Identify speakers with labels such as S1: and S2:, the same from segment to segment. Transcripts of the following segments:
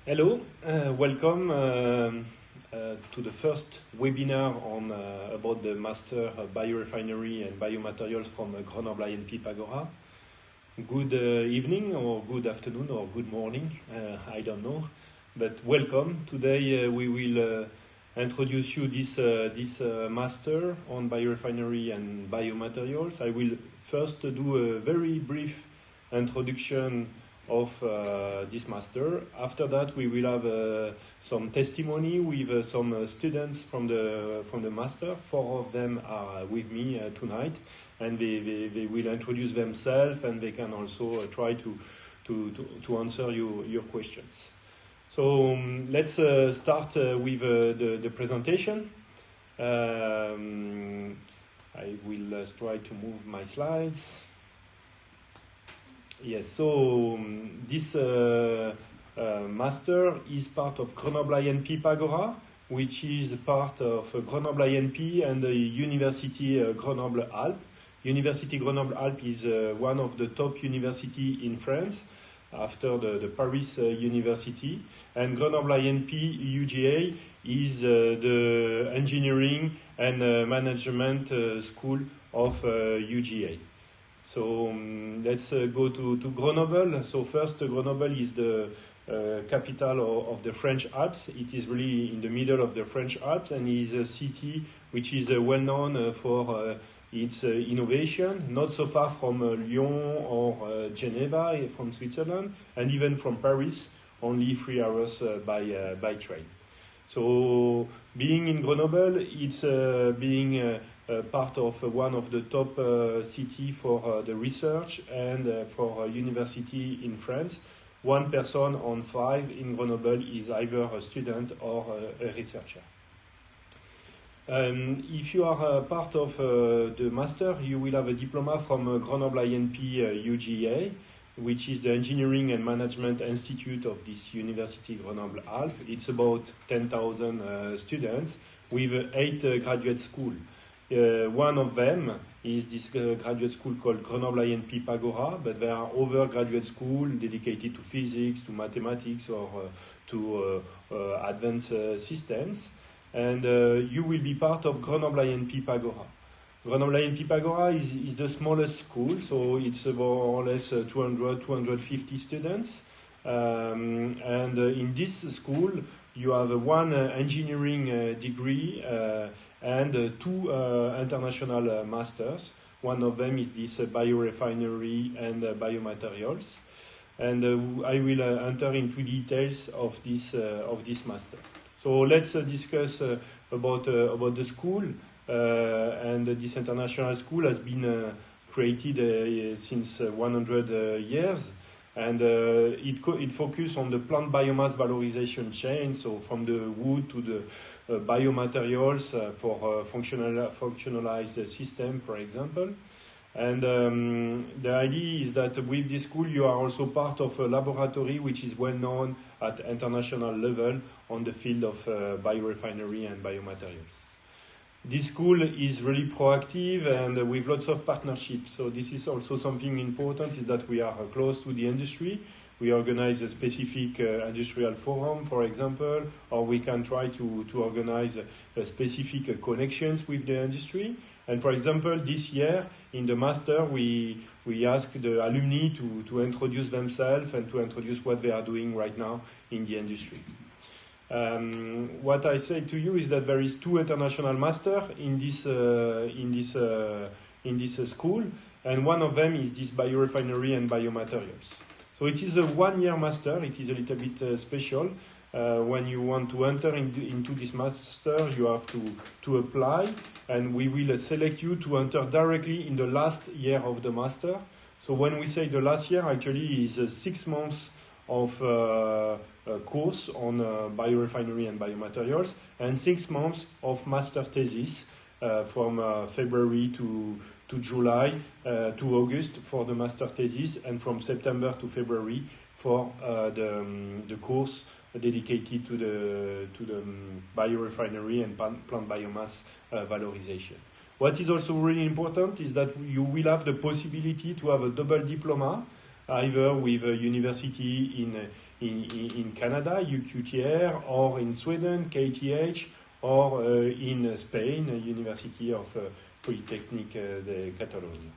S1: Hello, welcome to the first webinar on about the Master Biorefinery and Biomaterials from Grenoble INP Pagora. Good evening or good afternoon or good morning, I don't know, but welcome. Today we will introduce you this Master on Biorefinery and Biomaterials. I will first do a very brief introduction of this master. After that, we will have some testimony with some students from the master. 4 of them are with me tonight, and they will introduce themselves, and they can also try to answer your questions. So let's start with the presentation. I will try to move my slides. Yes, so this master is part of Grenoble INP Pagora, which is part of Grenoble INP and the University Grenoble Alpes. University Grenoble Alpes is one of the top universities in France after the Paris University. And Grenoble INP UGA is the engineering and management school of UGA. So let's go to Grenoble. So first, Grenoble is the capital of the French Alps. It is really in the middle of the French Alps, and is a city which is well known for its innovation, not so far from Lyon or Geneva from Switzerland, and even from Paris, only 3 hours by train. So being in Grenoble, it's being part of one of the top city for the research and for university in France. 1 person on 5 in Grenoble is either a student or a researcher. If you are part of the master, you will have a diploma from Grenoble INP UGA, which is the Engineering and Management Institute of this University Grenoble Alpes. It's about 10,000 students with 8 graduate schools. One of them is this graduate school called Grenoble INP Pagora, but there are other graduate schools dedicated to physics, to mathematics, or to advanced systems. And you will be part of Grenoble INP Pagora. Grenoble INP Pagora is the smallest school, so it's more or less 250 students. And in this school, you have 1 engineering degree and 2 international masters. One of them is this Biorefinery and Biomaterials. And I will enter into details of this master. So let's discuss about the school. And this international school has been created since 100 years. And it focuses on the plant biomass valorization chain, so from the wood to the biomaterials for functionalized system, for example. And the idea is that with this school you are also part of a laboratory which is well known at international level on the field of biorefinery and biomaterials. This school is really proactive and with lots of partnerships. So this is also something important, is that we are close to the industry. We organize a specific industrial forum, for example, or we can try to organize specific connections with the industry. And for example, this year in the master, we ask the alumni to introduce themselves and to introduce what they are doing right now in the industry. What I say to you is that there is 2 international masters in this school, and one of them is this Biorefinery and Biomaterials. So it is a 1-year master. It is a little bit special. When you want to enter into this master, you have to apply, and we will select you to enter directly in the last year of the master. So when we say the last year, actually is 6 months of course on biorefinery and biomaterials, and 6 months of master thesis from February to July to August for the master thesis, and from September to February for the course dedicated to the biorefinery and plant biomass valorization. What is also really important is that you will have the possibility to have a double diploma, either with a university in Canada, UQTR, or in Sweden, KTH, or in Spain, University of Polytechnic de Catalonia.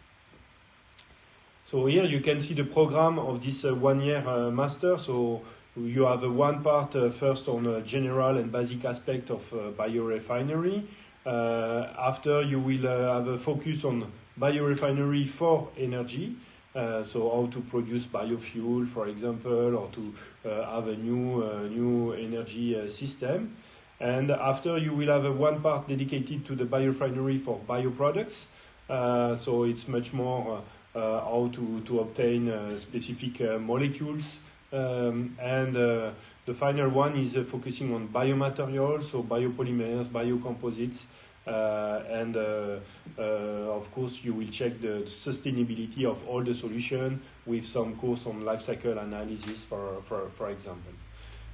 S1: So here you can see the program of this 1 year master. So you have one part first on general and basic aspect of biorefinery. After you will have a focus on biorefinery for energy. So how to produce biofuel, for example, or to have a new energy system. And after you will have one part dedicated to the biorefinery for bioproducts. So it's much more how to obtain specific molecules. And the final one is focusing on biomaterials, so biopolymers, biocomposites. And of course, you will check the sustainability of all the solution with some course on life cycle analysis, for example.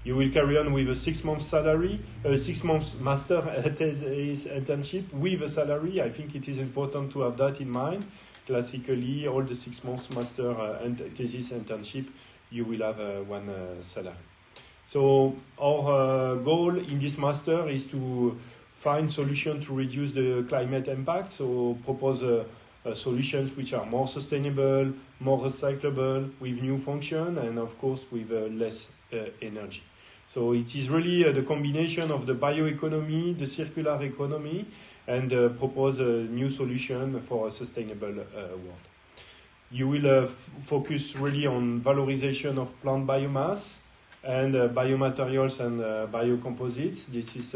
S1: You will carry on with a 6 month salary, 6 months master thesis internship with a salary. I think it is important to have that in mind. Classically, all the 6 months master and thesis internship, you will have one salary. So our goal in this master is to find solutions to reduce the climate impact. So propose solutions which are more sustainable, more recyclable, with new function, and of course with less energy. So it is really the combination of the bioeconomy, the circular economy, and propose a new solution for a sustainable world. You will focus really on valorization of plant biomass and biomaterials and biocomposites. This is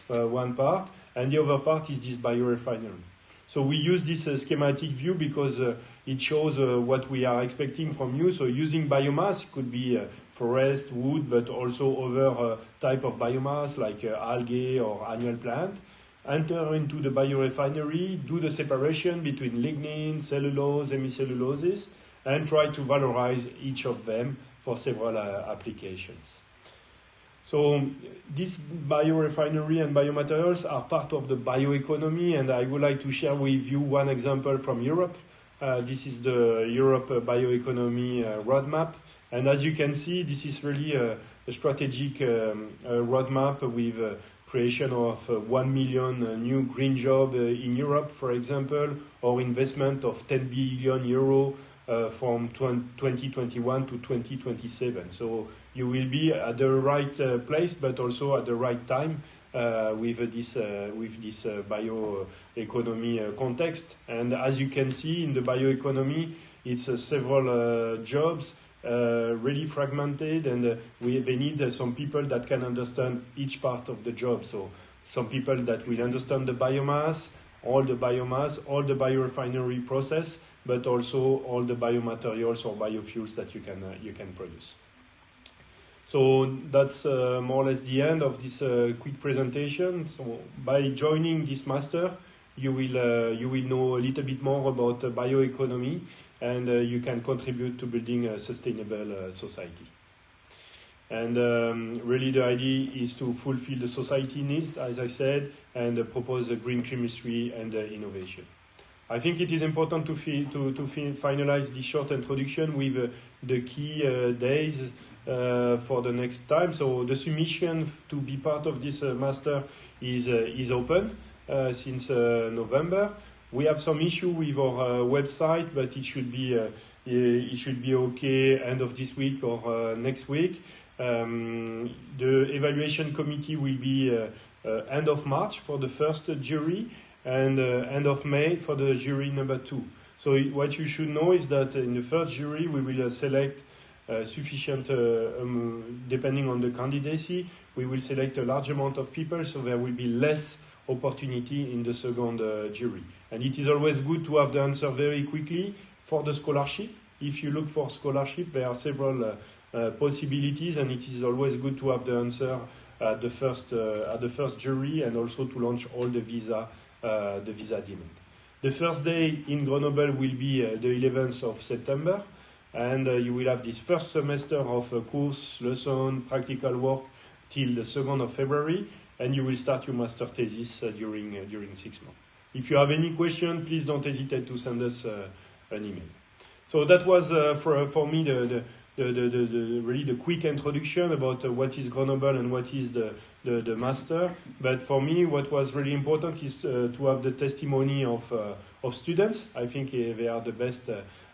S1: one part. And the other part is this biorefinery. So we use this schematic view because it shows what we are expecting from you. So using biomass could be forest, wood, but also other type of biomass like algae or annual plant. Enter into the biorefinery, do the separation between lignin, cellulose, hemicelluloses, and try to valorize each of them for several applications. So this biorefinery and biomaterials are part of the bioeconomy, and I would like to share with you one example from Europe. This is the Europe bioeconomy roadmap, and as you can see, this is really a strategic roadmap with creation of 1 million new green jobs in Europe, for example, or investment of 10 billion euro from 2021 to 2027. So you will be at the right place, but also at the right time with this bioeconomy context. And as you can see in the bioeconomy, it's several jobs. Really fragmented, and they need some people that can understand each part of the job. So some people that will understand the biomass, all the biorefinery process, but also all the biomaterials or biofuels that you can produce. So that's more or less the end of this quick presentation. So by joining this master, you will know a little bit more about bioeconomy, and you can contribute to building a sustainable society. And really the idea is to fulfill the society needs, as I said, and propose a green chemistry and innovation. I think it is important to finalize this short introduction with the key days for the next time. So the submission to be part of this master is open since November. We have some issue with our website, but it should be okay end of this week or next week. The evaluation committee will be end of March for the first jury and end of May for the jury number 2. So what you should know is that in the first jury we will select sufficient, depending on the candidacy, we will select a large amount of people, so there will be less opportunity in the second jury. And it is always good to have the answer very quickly for the scholarship. If you look for scholarship, there are several possibilities, and it is always good to have the answer at the first jury, and also to launch all the visa demand. The first day in Grenoble will be the 11th of September, and you will have this first semester of course, lesson, practical work till the 2nd of February, and you will start your master thesis during 6 months. If you have any question, please don't hesitate to send us an email. So that was for me really the quick introduction about what is Grenoble and what is the master. But for me, what was really important is to have the testimony of students. I think they are the best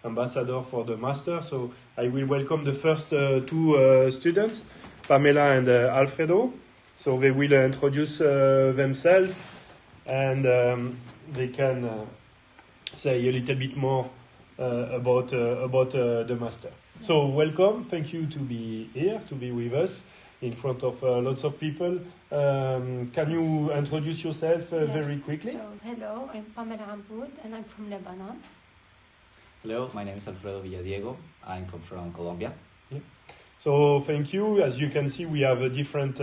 S1: ambassador for the master. So I will welcome the first two students, Pamela and Alfredo. So they will introduce themselves, and they can say a little bit more about the master. So welcome, thank you to be here, to be with us in front of lots of people. Can you introduce yourself very quickly?
S2: So, hello, I'm Pamela Amboud and I'm from Lebanon.
S3: Hello, my name is Alfredo Villadiego. I come from Colombia.
S1: Yeah. So thank you. As you can see, we have a different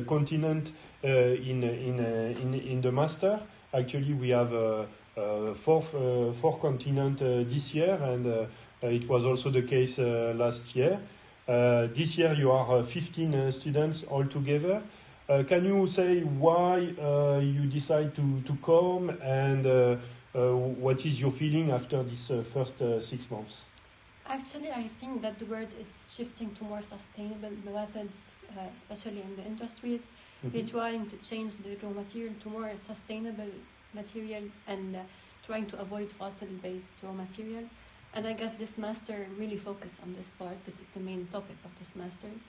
S1: continent in the master. Actually, we have four continents this year, and it was also the case last year. This year, you are 15 students altogether. Can you say why you decide to come, and what is your feeling after this first 6 months?
S2: Actually, I think that the world is shifting to more sustainable methods, especially in the industries.
S1: Mm-hmm.
S2: We're trying to change the raw material to more sustainable material and trying to avoid fossil-based raw material. And I guess this master really focused on this part. This is the main topic of this master's.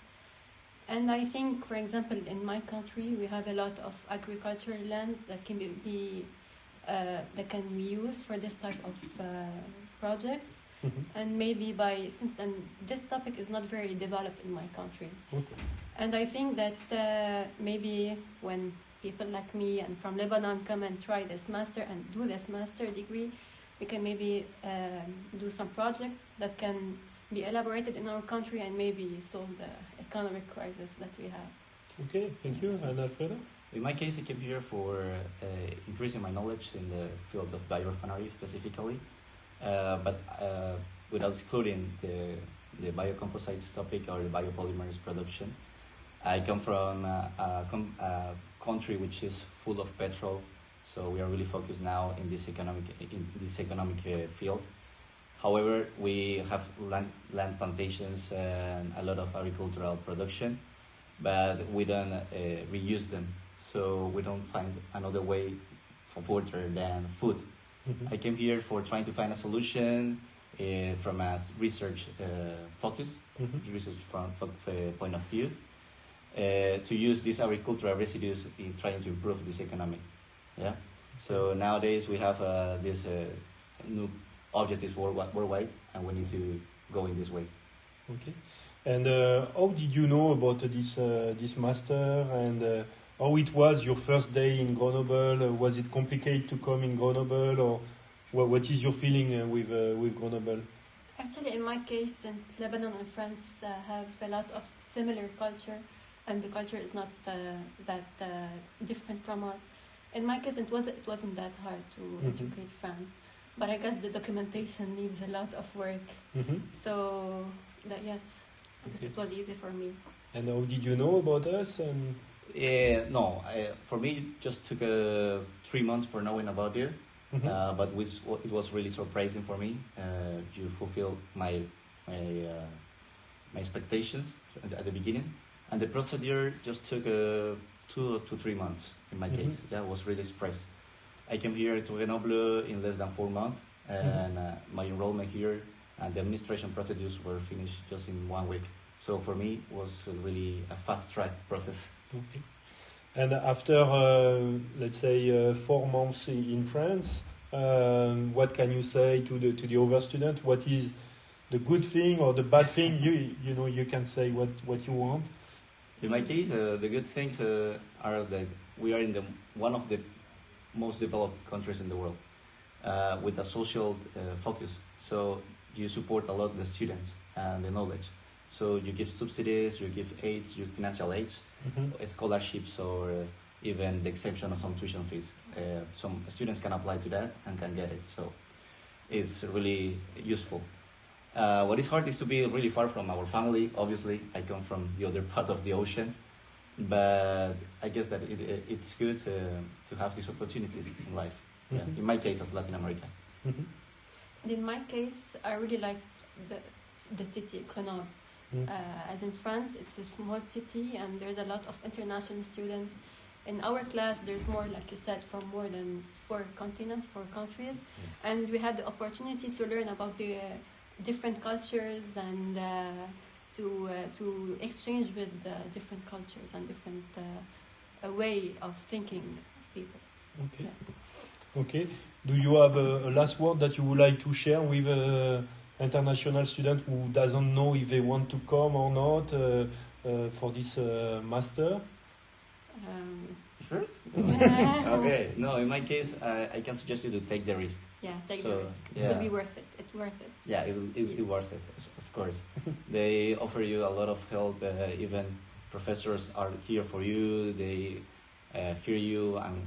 S2: And I think, for example, in my country, we have a lot of agricultural lands that can be used for this type of projects.
S1: Mm-hmm.
S2: And maybe and this topic is not very developed in my country.
S1: Okay.
S2: And I think that maybe when people like me and from Lebanon come and try this master and do this master degree, we can maybe do some projects that can be elaborated in our country and maybe solve the economic crisis that we have.
S1: Okay, thank you. And Alfredo?
S3: In my case, I came here for increasing my knowledge in the field of biorefinery specifically, but without excluding the biocomposites topic or the biopolymers production. I come from a country which is full of petrol, so we are really focused now in this economic field. However, we have land plantations and a lot of agricultural production, but we don't reuse them, so we don't find another way for water than food.
S1: Mm-hmm.
S3: I came here for trying to find a solution from a research focus,
S1: Mm-hmm.
S3: research from point of view, to use these agricultural residues in trying to improve this economy. Yeah. So nowadays we have this new objectives worldwide, and we need to go in this way.
S1: Okay. And how did you know about this master, and how it was your first day in Grenoble? Was it complicated to come in Grenoble, or what is your feeling with Grenoble?
S2: Actually, in my case, since Lebanon and France have a lot of similar culture, and the culture is not that different from us, in my case, it wasn't that hard to
S1: Mm-hmm.
S2: educate France. But I guess the documentation needs a lot of work.
S1: Mm-hmm.
S2: So, I guess
S1: Okay.
S2: it was easy for me.
S1: And how did you know about us? And
S3: No, for me, it just took 3 months for knowing about you.
S1: Mm-hmm.
S3: But it was really surprising for me. You fulfilled my expectations at the beginning, and the procedure just took 2 to 3 months in my case.
S1: Mm-hmm.
S3: Yeah, I was really surprised. I came here to Grenoble in less than 4 months, and my enrollment here and the administration procedures were finished just in 1 week. So for me, it was really a fast-track process.
S1: Okay. And after, let's say, 4 months in France, what can you say to the other student? What is the good thing or the bad thing? You can say what you want.
S3: In my case, the good things are that we are in one of the most developed countries in the world, with a social focus. So you support a lot the students and the knowledge. So you give subsidies, you give aids, you financial aids,
S1: Mm-hmm.
S3: scholarships, or even the exemption of some tuition fees. Some students can apply to that and can get it. So it's really useful. What is hard is to be really far from our family. Obviously, I come from the other part of the ocean, but I guess that it's good to have these opportunities in life.
S1: Mm-hmm.
S3: Yeah. In my case, as Latin America.
S1: Mm-hmm.
S2: And in my case, I really liked the city Grenoble. As in France, it's a small city, and there's a lot of international students. In our class, there's more, like you said, from more than 4 continents, 4 countries,
S3: Yes.
S2: and we had the opportunity to learn about the different cultures and to exchange with different cultures and different a way of thinking of people.
S1: Okay.
S2: Yeah.
S1: Okay. Do you have a last word that you would like to share with international student who doesn't know if they want to come or not for this master?
S3: First? Okay. No, in my case, I can suggest you to take the risk.
S2: Yeah, take
S3: So,
S2: the risk. It
S3: yeah.
S2: will be worth it. It's worth it.
S3: Yeah, it will be
S2: Yes.
S3: worth it, of course. They offer you a lot of help. Even professors are here for you. They hear you and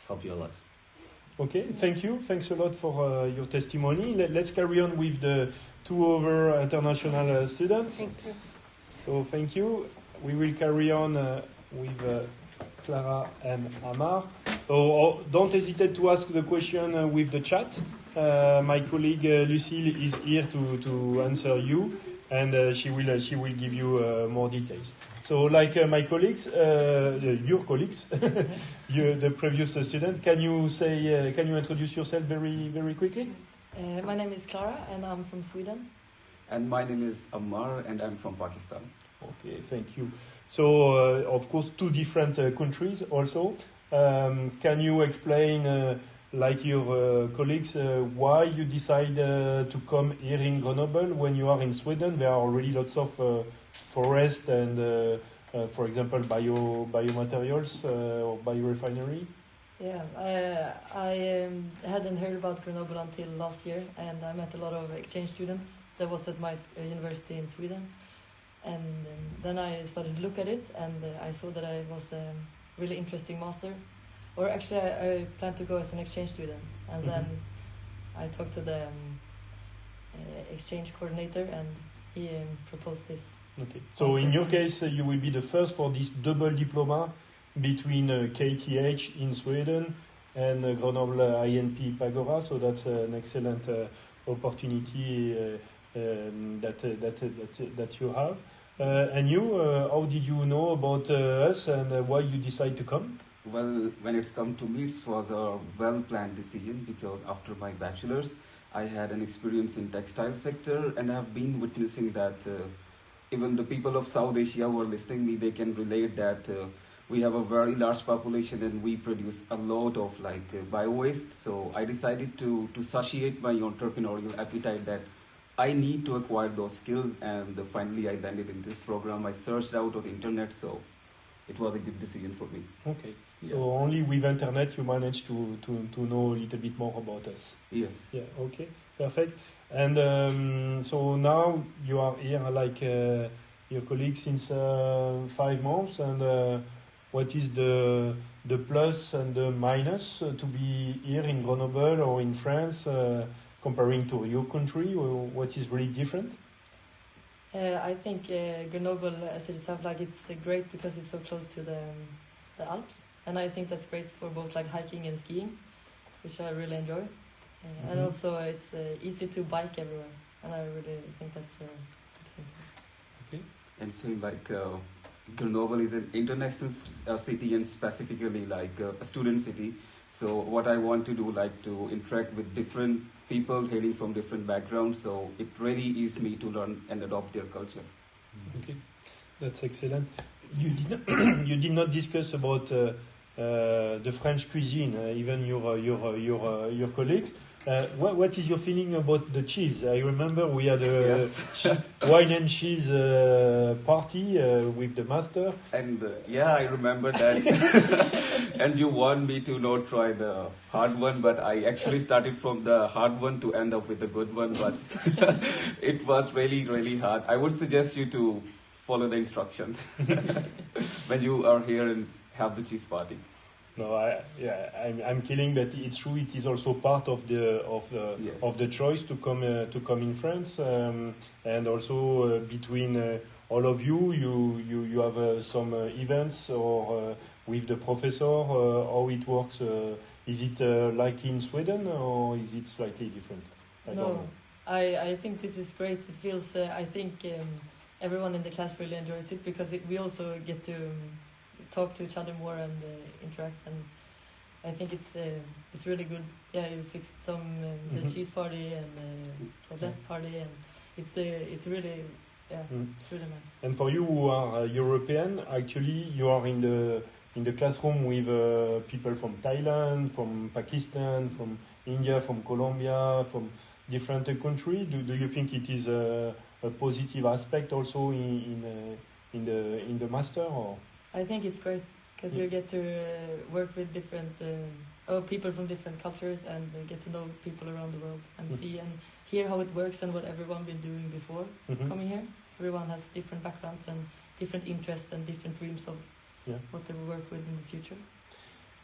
S3: help you a lot.
S1: Okay, thank you. Thanks a lot for your testimony. Let's carry on with the 2 other international students.
S2: Thank you.
S1: So thank you. We will carry on with Clara and Amar. So don't hesitate to ask the question with the chat. My colleague Lucille is here to answer you, and she will give you more details. So, like my colleagues, your colleagues, the previous student, can you introduce yourself very quickly?
S4: My name is Clara, and I'm from Sweden.
S5: And my name is Ammar, and I'm from Pakistan.
S1: Okay, thank you. So, of course, 2 different countries also. Can you explain, like your colleagues, why you decide to come here in Grenoble when you are in Sweden? There are already lots of forest and, for example, biomaterials or biorefinery.
S4: Yeah, I hadn't heard about Grenoble until last year, and I met a lot of exchange students that was at my university in Sweden. And then I started to look at it, and I saw that it was a really interesting master. Or actually, I planned to go as an exchange student, and then I talked to the exchange coordinator, and he proposed this.
S1: Okay. So in your case, you will be the first for this double diploma between KTH in Sweden and Grenoble INP Pagora. So that's an excellent opportunity that you have. And you, how did you know about us and why you decide to come?
S5: Well, when it's come to me, it was a well-planned decision because after my bachelor's, I had an experience in textile sector, and I've been witnessing that even the people of South Asia who are listening me, they can relate that we have a very large population and we produce a lot of bio-waste. So I decided to satiate my entrepreneurial appetite that I need to acquire those skills, and finally I landed in this program. I searched out on the internet, so it was a good decision for me.
S1: Okay.
S5: Yeah.
S1: So only with internet you managed to know a little bit more about us.
S5: Yes.
S1: Yeah. Okay. Perfect. And so now you are here like your colleague since 5 months. And what is the plus and the minus to be here in Grenoble or in France comparing to your country? Or what is really different?
S4: I think Grenoble, as it is, it's great because it's so close to the Alps, and I think that's great for both hiking and skiing, which I really enjoy. And also it's easy to bike everywhere, and I really think that's a good thing too.
S5: Okay. And so Grenoble is an international city, and specifically a student city. So what I want to do, to interact with different people hailing from different backgrounds. So it really is me to learn and adopt their culture.
S1: Okay, that's excellent. You did not discuss about the French cuisine, even your colleagues. What is your feeling about the cheese? I remember we had a wine and cheese party with the master.
S5: And I remember that. And you want me to not try the hard one, but I actually started from the hard one to end up with the good one. But it was really, really hard. I would suggest you to follow the instruction when you are here and have the cheese party.
S1: No, I'm kidding, but it's true. It is also part of the choice to come in France, and also between all of you have some events or with the professor. How it works? Is it like in Sweden or is it slightly different? I don't know.
S4: I think this is great. It feels, I think everyone in the class really enjoys it because we also get to talk to each other more and interact, and I think it's really good. Yeah, you fixed some the cheese party and roulette party, and it's really it's really nice.
S1: And for you who are European, actually you are in the classroom with people from Thailand, from Pakistan, from India, from Colombia, from different countries. Do you think it is a positive aspect also in the master? Or?
S4: I think it's great because you get to work with different people from different cultures and get to know people around the world and see and hear how it works and what everyone been doing before coming here. Everyone has different backgrounds and different interests and different dreams of what they will work with in the future.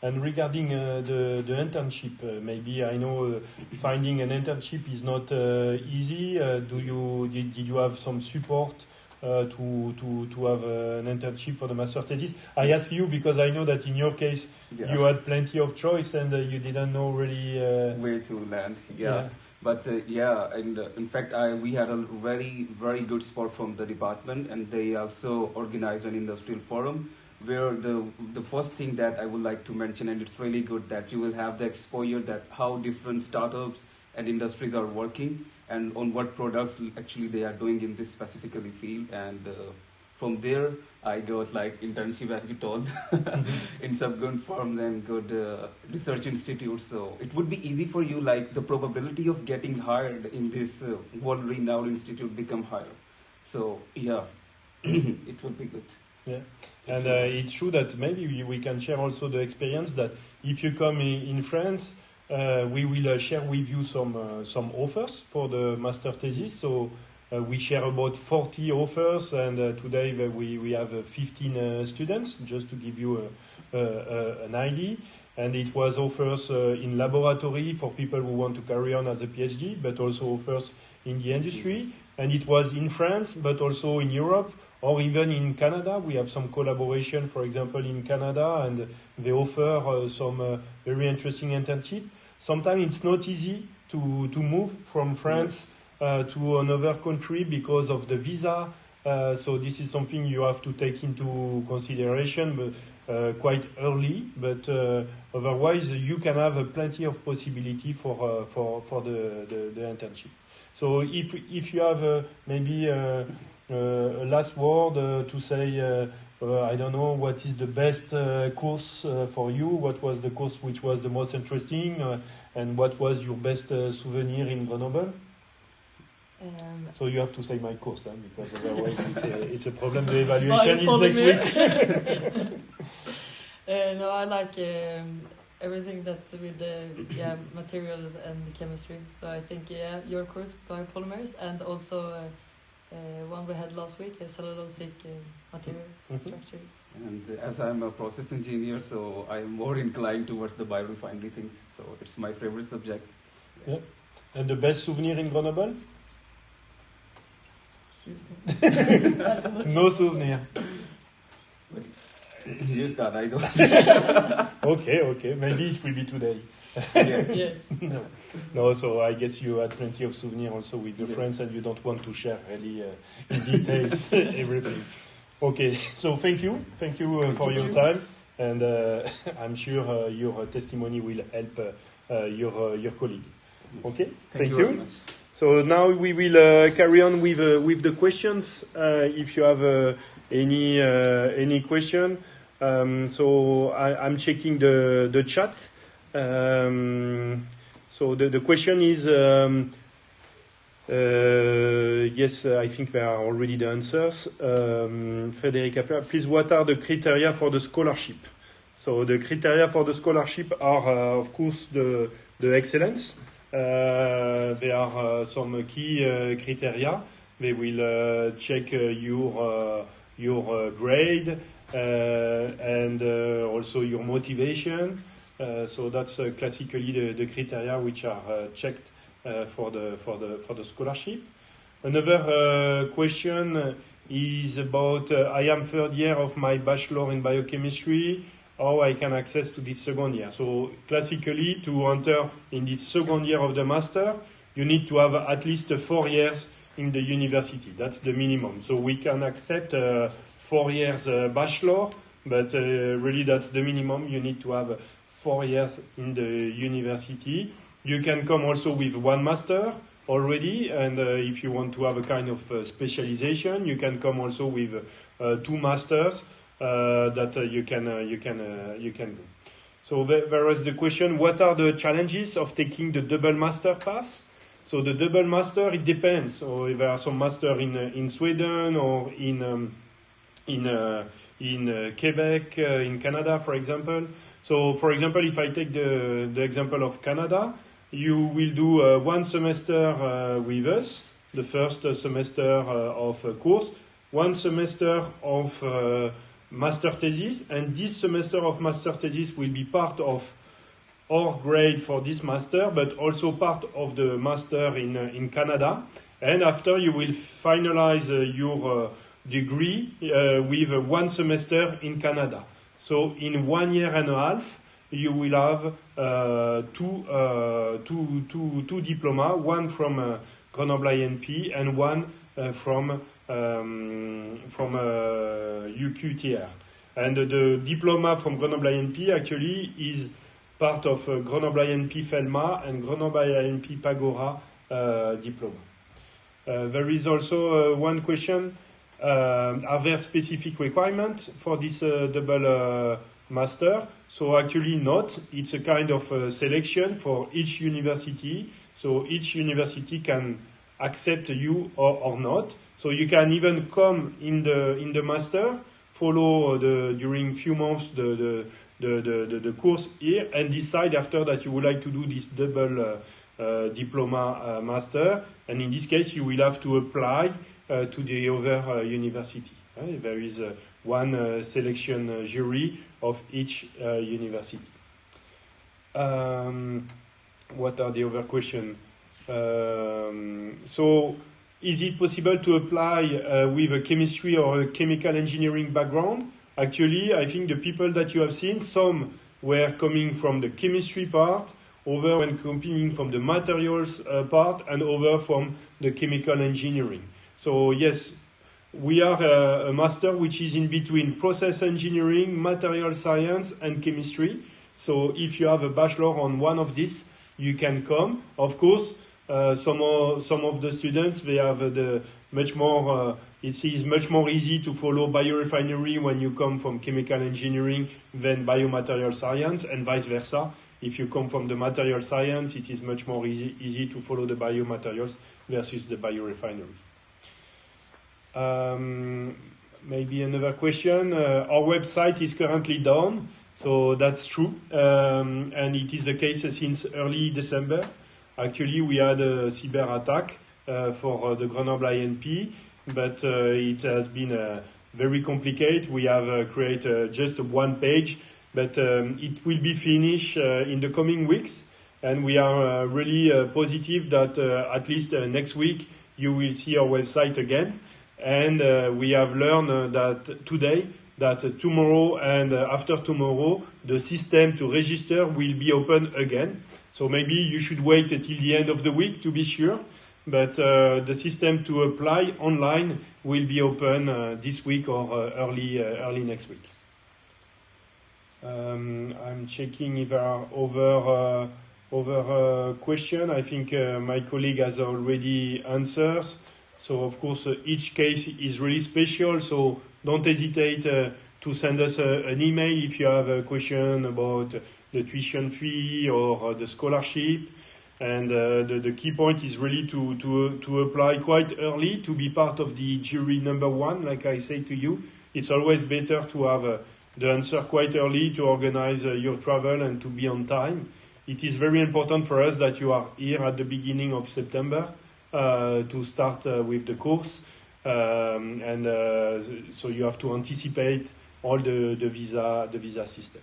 S1: And regarding the internship, maybe I know finding an internship is not easy. Did you have some support to have an internship for the master thesis? I ask you because I know that in your case you had plenty of choice and you didn't know really
S5: where to land. But and in fact, we had a very, very good support from the department, and they also organized an industrial forum where the first thing that I would like to mention, and it's really good that you will have the exposure that how different startups and industries are working and on what products actually they are doing in this specifically field. And from there, I got like internship, as you told, in some good firms and good research institutes. So it would be easy for you, like the probability of getting hired in this world-renowned institute become higher. So it would be good.
S1: Yeah, and it's true that maybe we can share also the experience that if you come in France, we will share with you some offers for the master thesis. So we share about 40 offers, and today we have 15 students, just to give you an idea. And it was offers in laboratory for people who want to carry on as a PhD, but also offers in the industry. And it was in France, but also in Europe, or even in Canada. We have some collaboration, for example, in Canada, and they offer some very interesting internship. Sometimes it's not easy to move from France to another country because of the visa. So this is something you have to take into consideration quite early. But otherwise, you can have plenty of possibility for the internship. So if you have maybe a last word to say, I don't know, what is the best course for you? What was the course which was the most interesting? And what was your best souvenir in Grenoble? So you have to say my course, because otherwise it's a problem. The evaluation is next week.
S4: No, I like everything that's with the materials and chemistry. So I think your course, biopolymers, and also one we had last week, cellulosic materials structures.
S5: And as I'm a process engineer, so I'm more inclined towards the biorefinery things. So it's my favorite subject.
S1: Yeah. And the best souvenir in Grenoble? No souvenir.
S5: Just that, I don't.
S1: Okay. Maybe it will be today.
S5: Yes.
S1: No, so I guess you had plenty of souvenirs also with your friends, and you don't want to share really in details everything. Okay, so thank you for your time, and I'm sure your testimony will help your colleague. Okay, thank you.
S5: Very much.
S1: So now we will carry on with the questions. If you have any question, so I'm checking the chat. So the question is, yes, I think there are already the answers. Frederica, please, what are the criteria for the scholarship? So the criteria for the scholarship are, of course, the excellence. There are some key criteria. They will check your grade and also your motivation. So that's classically the criteria which are checked for the scholarship. Another question is about I am third year of my bachelor in biochemistry. How I can access to this second year? So classically, to enter in this second year of the master, you need to have at least 4 years in the university. That's the minimum. So we can accept 4 years bachelor, but really that's the minimum. You need to have 4 years in the university. You can come also with 1 master already, and if you want to have a kind of specialization, you can come also with 2 masters that you can go. So there is the question: what are the challenges of taking the double master path? So the double master, it depends. So there are some master in Sweden or in Quebec, in Canada, for example. So, for example, if I take the example of Canada, you will do 1 semester with us, the first semester of a course, 1 semester of master thesis, and this semester of master thesis will be part of our grade for this master, but also part of the master in Canada. And after, you will finalize your degree with 1 semester in Canada. So in 1 year and a half, you will have two diploma, one from Grenoble INP and one from UQTR. And the diploma from Grenoble INP actually is part of Grenoble INP FELMA and Grenoble INP Pagora diploma. There is also one question: are there specific requirements for this double master? So actually not. It's a kind of selection for each university. So each university can accept you or not. So you can even come in the master, follow during few months the course here, and decide after that you would like to do this double diploma master. And in this case, you will have to apply to the other university. There is one selection jury of each university. What are the other questions? So, is it possible to apply with a chemistry or a chemical engineering background? Actually, I think the people that you have seen, some were coming from the chemistry part, other were coming from the materials part, and other from the chemical engineering. So yes, we are a master which is in between process engineering, material science, and chemistry. So if you have a bachelor on one of these, you can come. Of course, some of the students, they have much more. It is much more easy to follow biorefinery when you come from chemical engineering than biomaterial science, and vice versa. If you come from the material science, it is much more easy to follow the biomaterials versus the biorefinery. Maybe another question. Our website is currently down, so that's true, and it is the case since early December. Actually, we had a cyber attack for the Grenoble INP, but it has been very complicated. We have created just one page, but it will be finished in the coming weeks, and we are really positive that at least next week you will see our website again. And we have learned that today, that tomorrow and after tomorrow, the system to register will be open again. So maybe you should wait until the end of the week to be sure. But the system to apply online will be open this week or early next week. I'm checking if there are other questions. I think my colleague has already answers. So, of course, each case is really special, so don't hesitate to send us an email if you have a question about the tuition fee or the scholarship. And the key point is really to apply quite early to be part of the jury number 1, like I say to you. It's always better to have the answer quite early to organize your travel and to be on time. It is very important for us that you are here at the beginning of September. To start with the course, and so you have to anticipate all the visa system.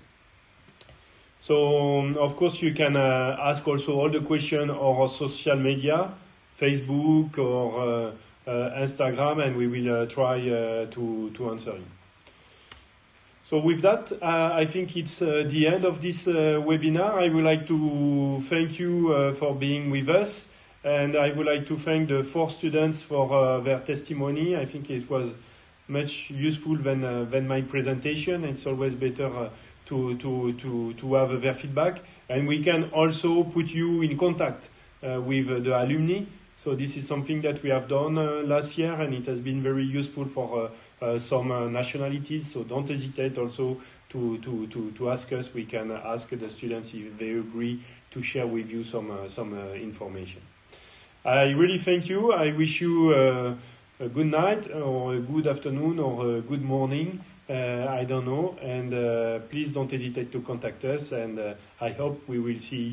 S1: So of course you can ask also all the questions on our social media, Facebook or Instagram, and we will try to answer you. So with that, I think it's the end of this webinar. I would like to thank you for being with us. And I would like to thank the 4 students for their testimony. I think it was much useful than my presentation. It's always better to have their feedback. And we can also put you in contact with the alumni. So this is something that we have done last year, and it has been very useful for some nationalities. So don't hesitate also to ask us. We can ask the students if they agree to share with you some information. I really thank you. I wish you a good night or a good afternoon or a good morning. I don't know. And please don't hesitate to contact us. And I hope we will see